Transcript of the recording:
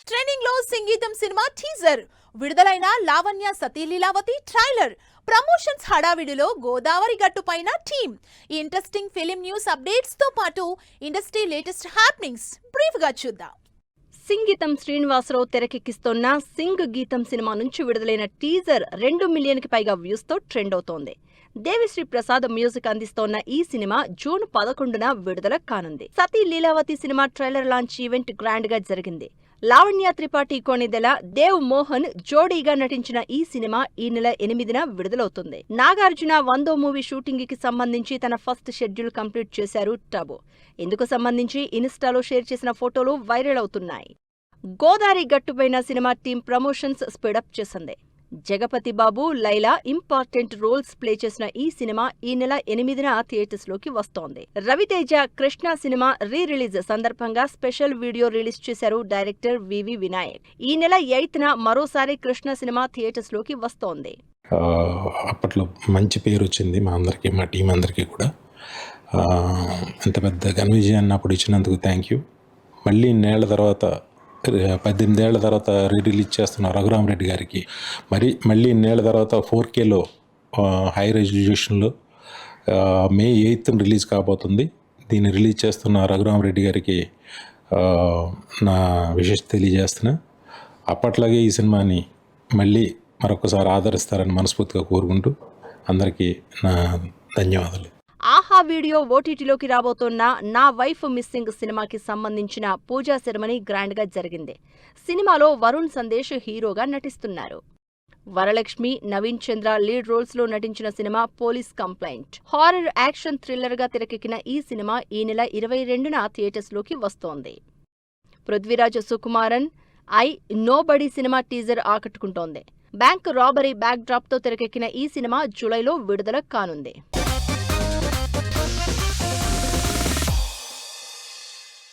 Trending లో సంగీతం cinema teaser విడుదలైన లావణ్య సతీ లీలావతి ట్రైలర్ ప్రమోషన్స్ హడావిడిలో గోదావరి గట్టు పైన team interesting film news updates తో పాటు ఇండస్ట్రీ లేటెస్ట్ హ్యాపెనింగ్స్ బ్రీఫ్ గా చూద్దాం. సింగీతం శ్రీనివాసరావు తెరకెక్కిస్తోన్న సింగ్ గీతం సినిమా నుంచి విడుదలైన టీజర్ 2 మిలియన్కి పైగా వ్యూస్ తో ట్రెండ్ అవుతోంది. దేవిశ్రీ ప్రసాద్ మ్యూజిక్ అందిస్తోన్న ఈ సినిమా జూన్ 11న విడుదల కానుంది. Sati Leelavathi cinema trailer launch event grand గా జరిగింది. లావణ్య త్రిపాఠి కోణిదెల, దేవ్ మోహన్ జోడీగా నటించిన ఈ సినిమా ఈ నెల 8న విడుదలవుతుంది. నాగార్జున 100వ మూవీ షూటింగ్ కి సంబంధించి తన ఫస్ట్ షెడ్యూల్ కంప్లీట్ చేశారు టబు. ఇందుకు సంబంధించి ఇన్స్టాలో షేర్ చేసిన ఫోటోలు వైరల్ అవుతున్నాయి. Godavari Gattupaina cinema team promotions speed up చేసింది. Jagapathi Babu, Laila important roles play చేసిన ఈ సినిమా ఈ నెల 8న థియేటర్స్ లోకి వస్తోంది. Raviteja Krishna cinema re release సందర్భంగా స్పెషల్ వీడియో రిలీజ్ చేశారు డైరెక్టర్ వివి వినాయక్. ఈ నెల 8న మరోసారి కృష్ణ సినిమా థియేటర్స్ లోకి వస్తోంది. అప్పట్లో మంచి పేరు వచ్చింది మా అందరికీ, మా టీం అందరికీ కూడా. అంత పెద్ద ఘన విజయాన్ని అప్పుడు ఇచ్చినందుకు థ్యాంక్ యూ. మళ్ళీ ఇన్నేళ్ల తర్వాత 18 ఏళ్ల తర్వాత రిలీజ్ చేస్తున్న రఘురామరెడ్డి గారికి, మళ్ళీ ఇన్నేళ్ల తర్వాత 4Kలో హై రెజల్యూషన్లో మే 8న రిలీజ్ కాబోతుంది. దీన్ని రిలీజ్ చేస్తున్న రఘురామరెడ్డి గారికి నా విషెస్ తెలియజేస్తున్నా. అప్పట్లాగే ఈ సినిమాని మళ్ళీ మరొకసారి ఆదరిస్తారని మనస్ఫూర్తిగా కోరుకుంటూ అందరికీ నా ధన్యవాదాలు. ఆహా వీడియో ఓటీటీలోకి రాబోతోన్న నా వైఫ్ మిస్సింగ్ సినిమాకి సంబంధించిన పూజా సెరమనీ గ్రాండ్ గా జరిగింది. సినిమాలో వరుణ్ సందేశ్ హీరోగా నటిస్తున్నారు. వరలక్ష్మి, నవీన్ చంద్ర లీడ్ రోల్స్ లో నటించిన cinema police complaint. Horror action thriller గా తెరకెక్కిన ఈ సినిమా ఈ నెల 22న థియేటర్స్ లోకి వస్తోంది. Prithviraj Sukumaran nobody cinema teaser ఆకట్టుకుంటోంది. బ్యాంక్ రాబరీ బ్యాక్ డ్రాప్ తో తెరకెక్కిన ఈ సినిమా జూలైలో విడుదల కానుంది.